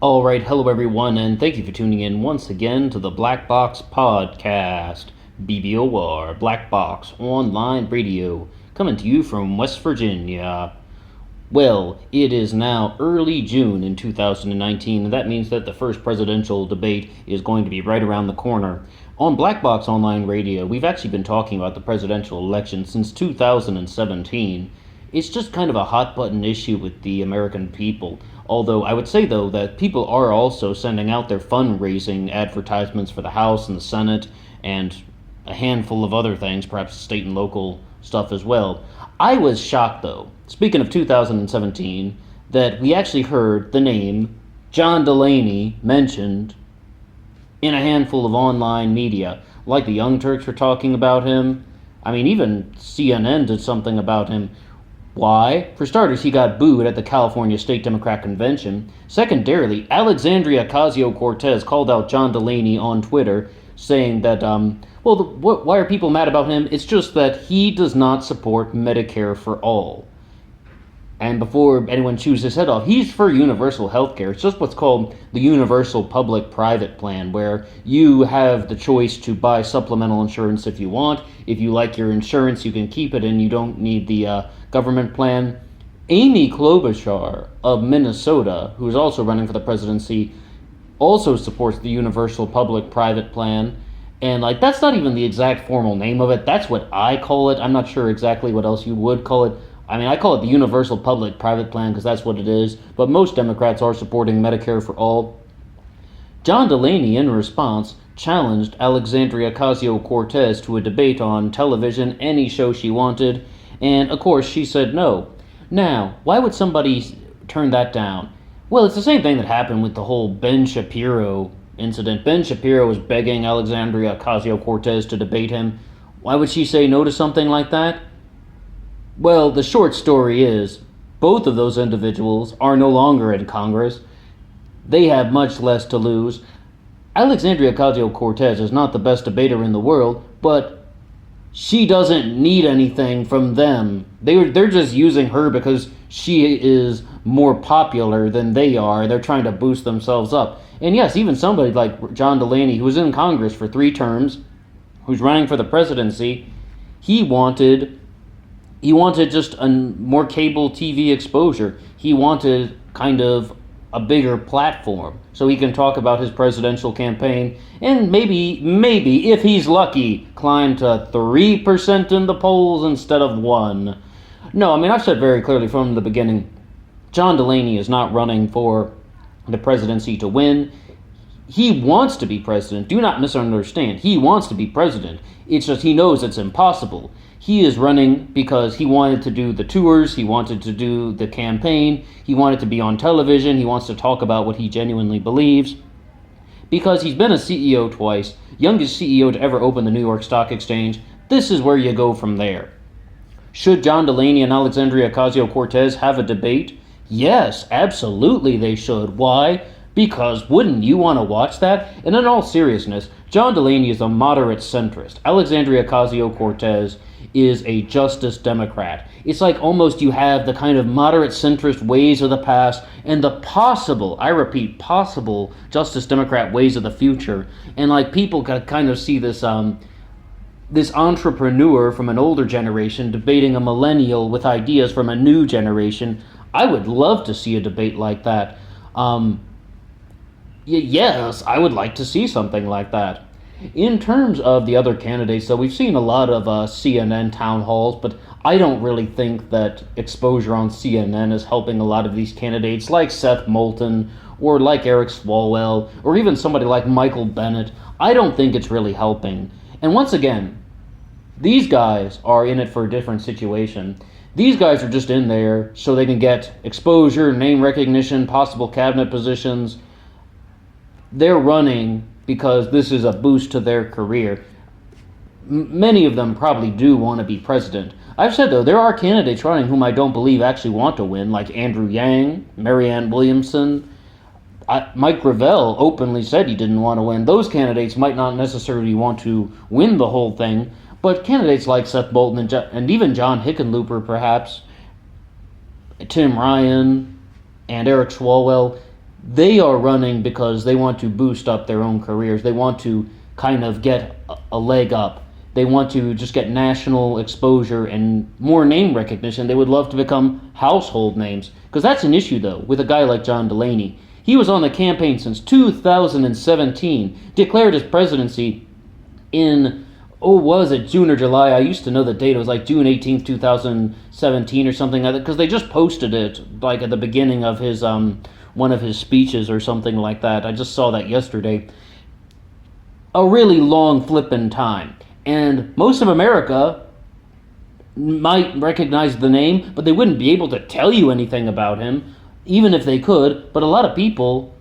All right, hello everyone, and thank you for tuning in once again to the Black Box Podcast, BBOR, Black Box Online Radio, coming to you from West Virginia. Well, it is now early June in 2019, and that means that the first presidential debate is going to be right around the corner. On Black Box Online Radio, we've actually been talking about the presidential election since 2017. It's just kind of a hot button issue with the American people. Although I would say, though, that people are also sending out their fundraising advertisements for the House and the Senate and a handful of other things, perhaps state and local stuff as well. I was shocked, though, speaking of 2017, that we actually heard the name John Delaney mentioned in a handful of online media. Like the Young Turks were talking about him. I mean, even CNN did something about him. Why? For starters, he got booed at the California State Democrat Convention. Secondarily, Alexandria Ocasio-Cortez called out John Delaney on Twitter, saying that, why are people mad about him? It's just that he does not support Medicare for all. And before anyone chews his head off, he's for universal health care. It's just what's called the universal public-private plan, where you have the choice to buy supplemental insurance if you want. If you like your insurance, you can keep it and you don't need the government plan. Amy Klobuchar of Minnesota, who is also running for the presidency, also supports the universal public-private plan. And that's not even the exact formal name of it. That's what I call it. I'm not sure exactly what else you would call it. I mean, I call it the universal public-private plan because that's what it is. But most Democrats are supporting Medicare for all. John Delaney, in response, challenged Alexandria Ocasio-Cortez to a debate on television, any show she wanted. And, of course, she said no. Now, why would somebody turn that down? Well, it's the same thing that happened with the whole Ben Shapiro incident. Ben Shapiro was begging Alexandria Ocasio-Cortez to debate him. Why would she say no to something like that? Well, the short story is, both of those individuals are no longer in Congress. They have much less to lose. Alexandria Ocasio-Cortez is not the best debater in the world, but she doesn't need anything from them. They're just using her because she is more popular than they are. They're trying to boost themselves up. And yes, even somebody like John Delaney, who was in Congress for 3 terms, who's running for the presidency, he wanted just a more cable TV exposure. He wanted kind of a bigger platform so he can talk about his presidential campaign and maybe, if he's lucky, climb to 3% in the polls instead of 1%. No, I mean, I've said very clearly from the beginning, John Delaney is not running for the presidency to win. He wants to be president. Do not misunderstand. He wants to be president. It's just he knows it's impossible. He is running because he wanted to do the tours, he wanted to do the campaign, he wanted to be on television, he wants to talk about what he genuinely believes. Because he's been a CEO twice, youngest CEO to ever open the New York Stock Exchange, this is where you go from there. Should John Delaney and Alexandria Ocasio-Cortez have a debate? Yes, absolutely they should. Why? Because wouldn't you want to watch that? And in all seriousness, John Delaney is a moderate centrist. Alexandria Ocasio-Cortez is a Justice Democrat. It's like almost you have the kind of moderate centrist ways of the past and the possible, I repeat, possible Justice Democrat ways of the future. And people could kind of see this this entrepreneur from an older generation debating a millennial with ideas from a new generation. I would love to see a debate like that. Yes, I would like to see something like that. In terms of the other candidates, so we've seen a lot of CNN town halls, but I don't really think that exposure on CNN is helping a lot of these candidates like Seth Moulton or like Eric Swalwell or even somebody like Michael Bennet. I don't think it's really helping. And once again, these guys are in it for a different situation. These guys are just in there so they can get exposure, name recognition, possible cabinet positions. They're running because this is a boost to their career. Many of them probably do want to be president. I've said, though, there are candidates running whom I don't believe actually want to win, like Andrew Yang, Marianne Williamson. Mike Gravel openly said he didn't want to win. Those candidates might not necessarily want to win the whole thing, but candidates like Seth Moulton and even John Hickenlooper, perhaps, Tim Ryan, and Eric Swalwell, They are running because they want to boost up their own careers. They want to kind of get a leg up. They want to just get national exposure and more name recognition. They would love to become household names. Because that's an issue, though, with a guy like John Delaney. He was on the campaign since 2017, declared his presidency in, was it June or July? I used to know the date. It was like June 18th, 2017 or something like that, because they just posted it like at the beginning of his one of his speeches or something like that. I just saw that yesterday. A really long Flippin Time. And most of America might recognize the name, but they wouldn't be able to tell you anything about him, even if they could. But a lot of people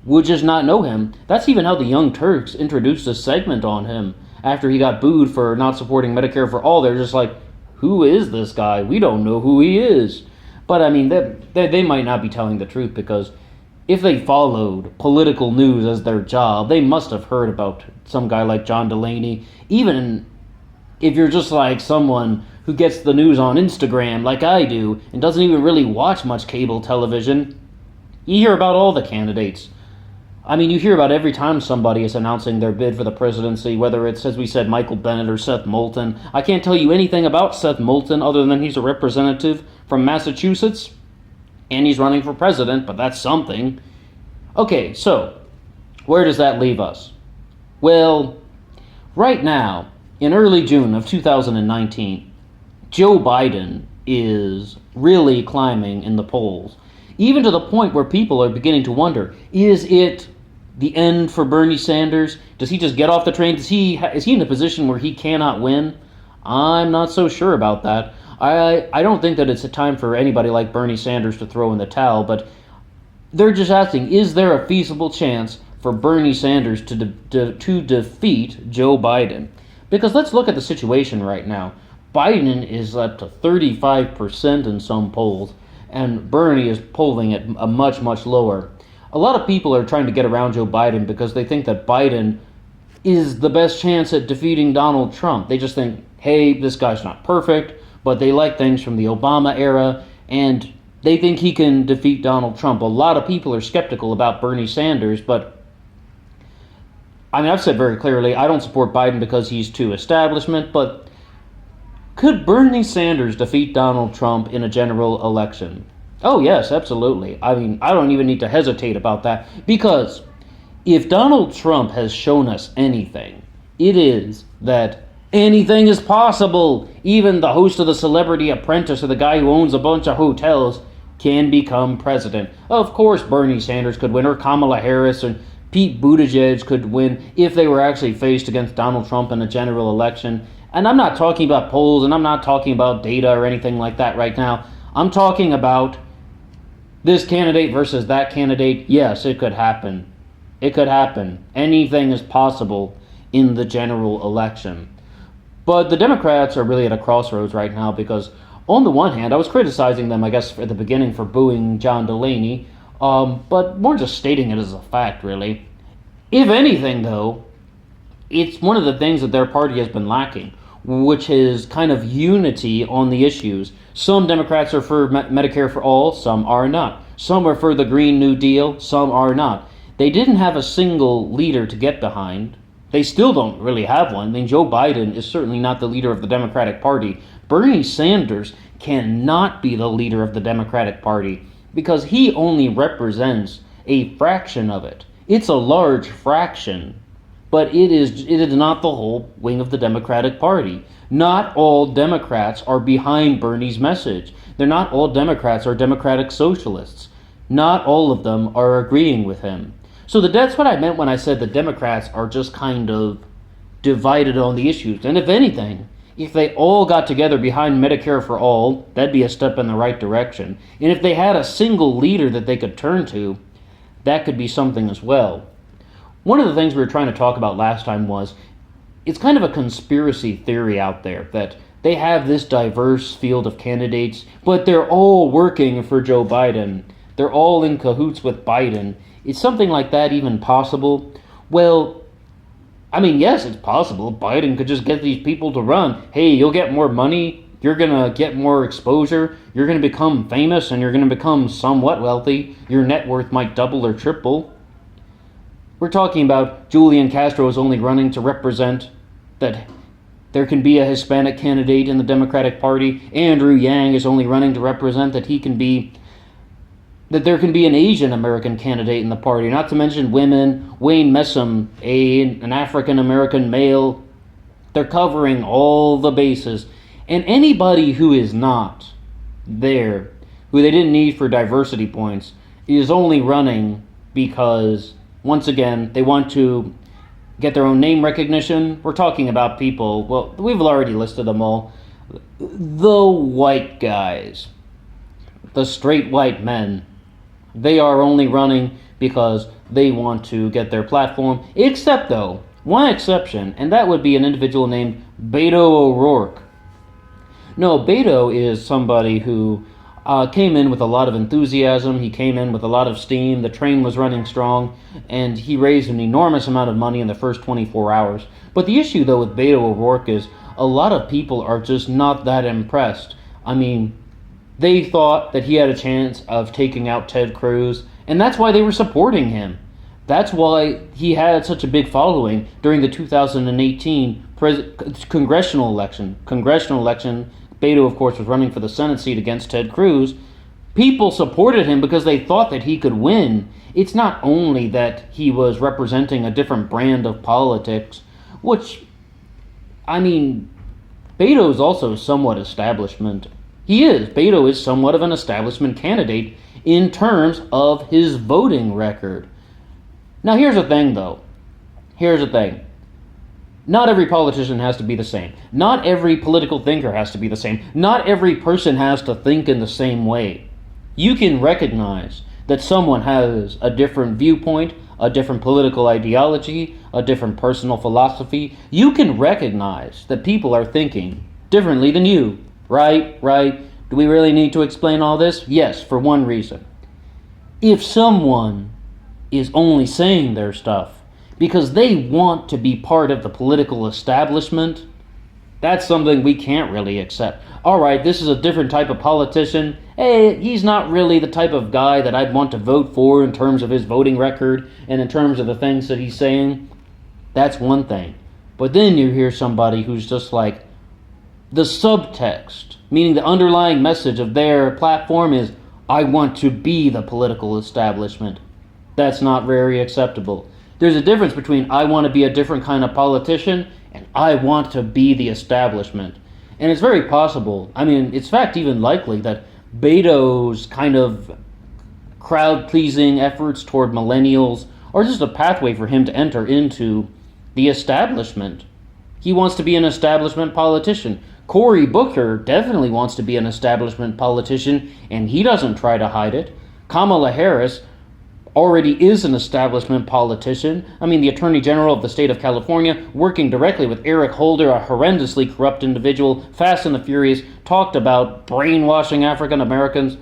would just not know him. That's even how the Young Turks introduced a segment on him after he got booed for not supporting Medicare for all. They're just like, who is this guy? We don't know who he is. But I mean, they might not be telling the truth, because if they followed political news as their job, they must have heard about some guy like John Delaney. Even if you're just like someone who gets the news on Instagram like I do and doesn't even really watch much cable television, you hear about all the candidates. I mean, you hear about every time somebody is announcing their bid for the presidency, whether it's, as we said, Michael Bennet or Seth Moulton. I can't tell you anything about Seth Moulton other than he's a representative from Massachusetts, and he's running for president, but that's something. Okay, so where does that leave us? Well, right now, in early June of 2019, Joe Biden is really climbing in the polls, even to the point where people are beginning to wonder, is it the end for Bernie Sanders? Does he just get off the train? Is he in a position where he cannot win? I'm not so sure about that. I don't think that it's a time for anybody like Bernie Sanders to throw in the towel, but they're just asking, is there a feasible chance for Bernie Sanders to defeat Joe Biden? Because let's look at the situation right now. Biden is up to 35% in some polls, and Bernie is polling at a much, much lower. A lot of people are trying to get around Joe Biden because they think that Biden is the best chance at defeating Donald Trump. They just think, hey, this guy's not perfect, but they like things from the Obama era, and they think he can defeat Donald Trump. A lot of people are skeptical about Bernie Sanders, but I mean, I've said very clearly, I don't support Biden because he's too establishment, but could Bernie Sanders defeat Donald Trump in a general election? Oh, yes, absolutely. I mean, I don't even need to hesitate about that, because if Donald Trump has shown us anything, it is that anything is possible. Even the host of The Celebrity Apprentice, or the guy who owns a bunch of hotels, can become president. Of course, Bernie Sanders could win, or Kamala Harris, and Pete Buttigieg could win if they were actually faced against Donald Trump in a general election. And I'm not talking about polls, and I'm not talking about data or anything like that right now. I'm talking about this candidate versus that candidate. Yes, it could happen. It could happen. Anything is possible in the general election. But the Democrats are really at a crossroads right now, because on the one hand, I was criticizing them, I guess, at the beginning for booing John Delaney, but more just stating it as a fact, really. If anything, though, it's one of the things that their party has been lacking, which is kind of unity on the issues. Some Democrats are for Medicare for all, some are not. Some are for the Green New Deal, some are not. They didn't have a single leader to get behind. They still don't really have one. I mean, Joe Biden is certainly not the leader of the Democratic Party. Bernie Sanders cannot be the leader of the Democratic Party because he only represents a fraction of it. It's a large fraction, but it is not the whole wing of the Democratic Party. Not all Democrats are behind Bernie's message. They're not all Democrats are democratic socialists. Not all of them are agreeing with him. So that's what I meant when I said the Democrats are just kind of divided on the issues. And if anything, if they all got together behind Medicare for all, that'd be a step in the right direction. And if they had a single leader that they could turn to, that could be something as well. One of the things we were trying to talk about last time was, it's kind of a conspiracy theory out there that they have this diverse field of candidates, but they're all working for Joe Biden. They're all in cahoots with Biden. Is something like that even possible? Well, I mean, yes, it's possible. Biden could just get these people to run. Hey, you'll get more money You're going to get more exposure. You're going to become famous, and you're going to become somewhat wealthy. Your net worth might double or triple. We're talking about Julian Castro is only running to represent that there can be a Hispanic candidate in the Democratic Party. Andrew Yang is only running to represent that there can be an Asian American candidate in the party, not to mention women. Wayne Messam, an African American male. They're covering all the bases. And anybody who is not there, who they didn't need for diversity points, is only running because, once again, they want to get their own name recognition. We're talking about people, well, we've already listed them all. The white guys, the straight white men, they are only running because they want to get their platform. Except, though, one exception, and that would be an individual named Bado ORourke. No, Bado is somebody who came in with a lot of enthusiasm. He came in with a lot of steam. The train was running strong, and he raised an enormous amount of money in the first 24 hours. But the issue, though, with Bado ORourke is a lot of people are just not that impressed. I mean, they thought that he had a chance of taking out Ted Cruz, and that's why they were supporting him. That's why he had such a big following during the 2018 congressional election. Bado, of course, was running for the Senate seat against Ted Cruz. People supported him because they thought that he could win. It's not only that he was representing a different brand of politics, which, I mean, Bado is also somewhat establishment. Bado is somewhat of an establishment candidate in terms of his voting record. Now, here's the thing, though. Not every politician has to be the same. Not every political thinker has to be the same. Not every person has to think in the same way. You can recognize that someone has a different viewpoint, a different political ideology, a different personal philosophy. You can recognize that people are thinking differently than you. Right? Do we really need to explain all this? Yes, for one reason. If someone is only saying their stuff because they want to be part of the political establishment, that's something we can't really accept. All right, this is a different type of politician. Hey, he's not really the type of guy that I'd want to vote for in terms of his voting record and in terms of the things that he's saying. That's one thing. But then you hear somebody who's just like, the subtext, meaning the underlying message of their platform is, I want to be the political establishment. That's not very acceptable. There's a difference between I want to be a different kind of politician and I want to be the establishment. And it's very possible, it's in fact even likely that Bado's kind of crowd-pleasing efforts toward millennials are just a pathway for him to enter into the establishment. He wants to be an establishment politician. Cory Booker definitely wants to be an establishment politician, and he doesn't try to hide it. Kamala Harris already is an establishment politician. The Attorney General of the state of California, working directly with Eric Holder, a horrendously corrupt individual, Fast and the Furious, talked about brainwashing African Americans.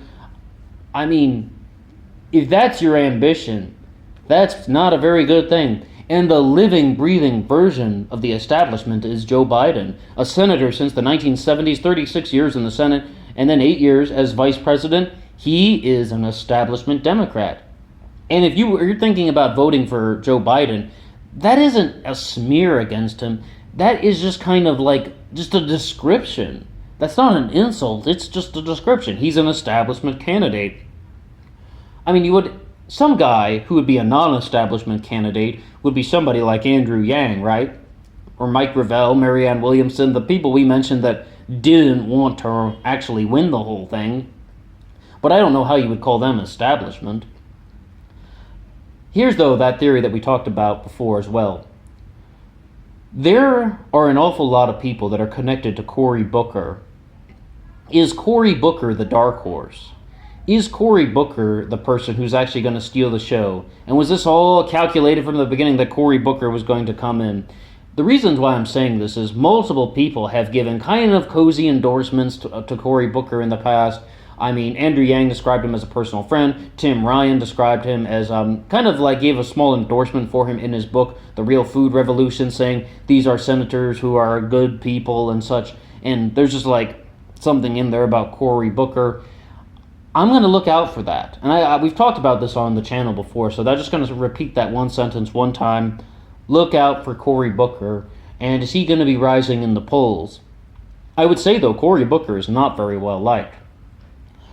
If that's your ambition, that's not a very good thing. And the living, breathing version of the establishment is Joe Biden, a senator since the 1970s, 36 years in the Senate, and then 8 years as vice president. He is an establishment Democrat. And if you're thinking about voting for Joe Biden, that isn't a smear against him. That is just kind of like just a description. That's not an insult. It's just a description. He's an establishment candidate. Some guy who would be a non-establishment candidate would be somebody like Andrew Yang, right? Or Mike Gravel, Marianne Williamson, the people we mentioned that didn't want to actually win the whole thing. But I don't know how you would call them establishment. Here's, though, that theory that we talked about before as well. There are an awful lot of people that are connected to Cory Booker. Is Cory Booker the dark horse? Is Cory Booker the person who's actually going to steal the show? And was this all calculated from the beginning that Cory Booker was going to come in? The reasons why I'm saying this is multiple people have given kind of cozy endorsements to Cory Booker in the past. Andrew Yang described him as a personal friend. Tim Ryan described him as gave a small endorsement for him in his book, The Real Food Revolution, saying these are senators who are good people and such. And there's just something in there about Cory Booker. I'm going to look out for that. And we've talked about this on the channel before, so I'm just going to repeat that one sentence one time. Look out for Cory Booker. And is he going to be rising in the polls? I would say, though, Cory Booker is not very well liked.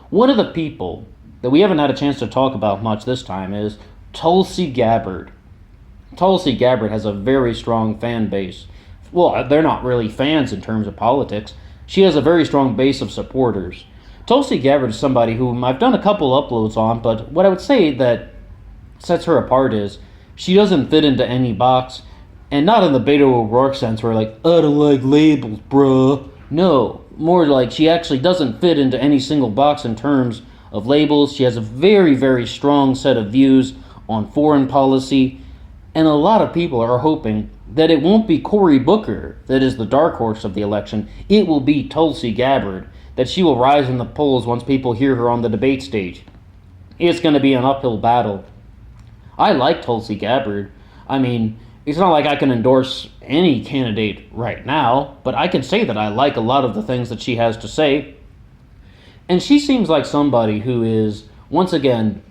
One of the people that we haven't had a chance to talk about much this time is Tulsi Gabbard. Tulsi Gabbard has a very strong fan base. Well, they're not really fans in terms of politics. She has a very strong base of supporters. Tulsi Gabbard is somebody whom I've done a couple uploads on, but what I would say that sets her apart is she doesn't fit into any box, and not in the Bado ORourke sense where like, I don't like labels, bruh. No, more like she actually doesn't fit into any single box in terms of labels. She has a very, very strong set of views on foreign policy, and a lot of people are hoping that it won't be Cory Booker that is the dark horse of the election. It will be Tulsi Gabbard, that she will rise in the polls once people hear her on the debate stage. It's going to be an uphill battle. I like Tulsi Gabbard. I mean, it's not like I can endorse any candidate right now, but I can say that I like a lot of the things that she has to say. And she seems like somebody who is, once again,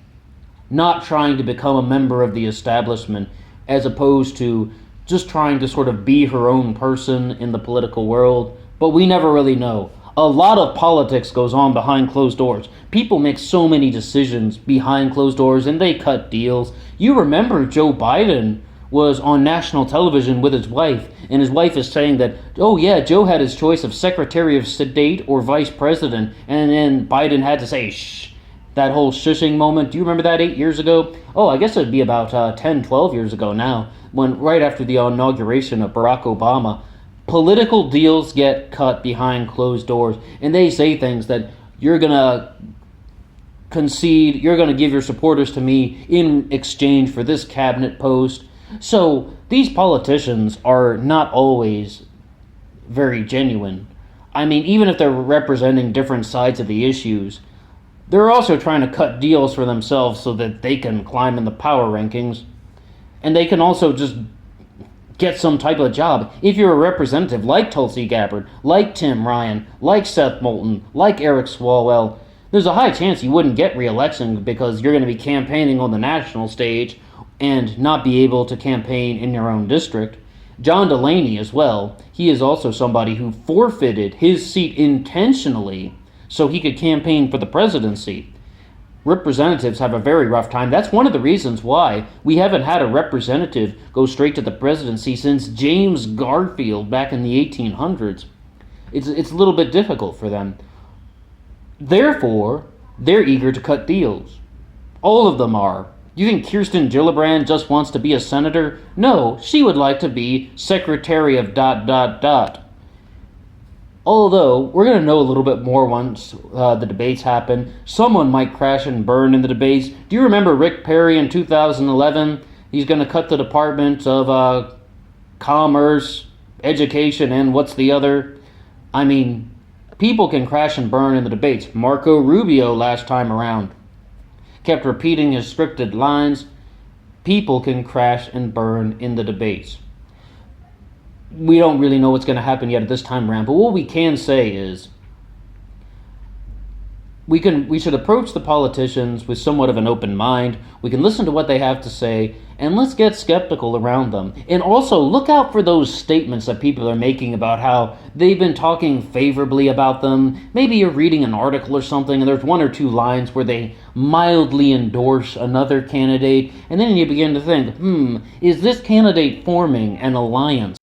not trying to become a member of the establishment, as opposed to just trying to sort of be her own person in the political world. But we never really know. A lot of politics goes on behind closed doors. People make so many decisions behind closed doors, and they cut deals. You remember Joe Biden was on national television with his wife, and his wife is saying that, oh yeah, Joe had his choice of Secretary of State or Vice President, and then Biden had to say, shh, that whole shushing moment. Do you remember that 8 years ago? Oh, I guess it would be about 10, 12 years ago now, when right after the inauguration of Barack Obama, political deals get cut behind closed doors, and they say things that you're going to concede, you're going to give your supporters to me in exchange for this cabinet post. So these politicians are not always very genuine. I mean, even if they're representing different sides of the issues, they're also trying to cut deals for themselves so that they can climb in the power rankings. And they can also just get some type of job. If you're a representative like Tulsi Gabbard, like Tim Ryan, like Seth Moulton, like Eric Swalwell, there's a high chance you wouldn't get re-election because you're going to be campaigning on the national stage and not be able to campaign in your own district. John Delaney as well. He is also somebody who forfeited his seat intentionally so he could campaign for the presidency. Representatives have a very rough time. That's one of the reasons why we haven't had a representative go straight to the presidency since James Garfield back in the 1800s. It's a little bit difficult for them. Therefore, they're eager to cut deals. All of them are. You think Kirsten Gillibrand just wants to be a senator? No, she would like to be secretary of ... Although, we're going to know a little bit more once the debates happen. Someone might crash and burn in the debates. Do you remember Rick Perry in 2011? He's going to cut the Department of Commerce, Education, and what's the other? I mean, people can crash and burn in the debates. Marco Rubio last time around kept repeating his scripted lines. People can crash and burn in the debates. We don't really know what's going to happen yet at this time around, but what we can say is we should approach the politicians with somewhat of an open mind. We can listen to what they have to say, and let's get skeptical around them. And also, look out for those statements that people are making about how they've been talking favorably about them. Maybe you're reading an article or something, and there's one or two lines where they mildly endorse another candidate, and then you begin to think, is this candidate forming an alliance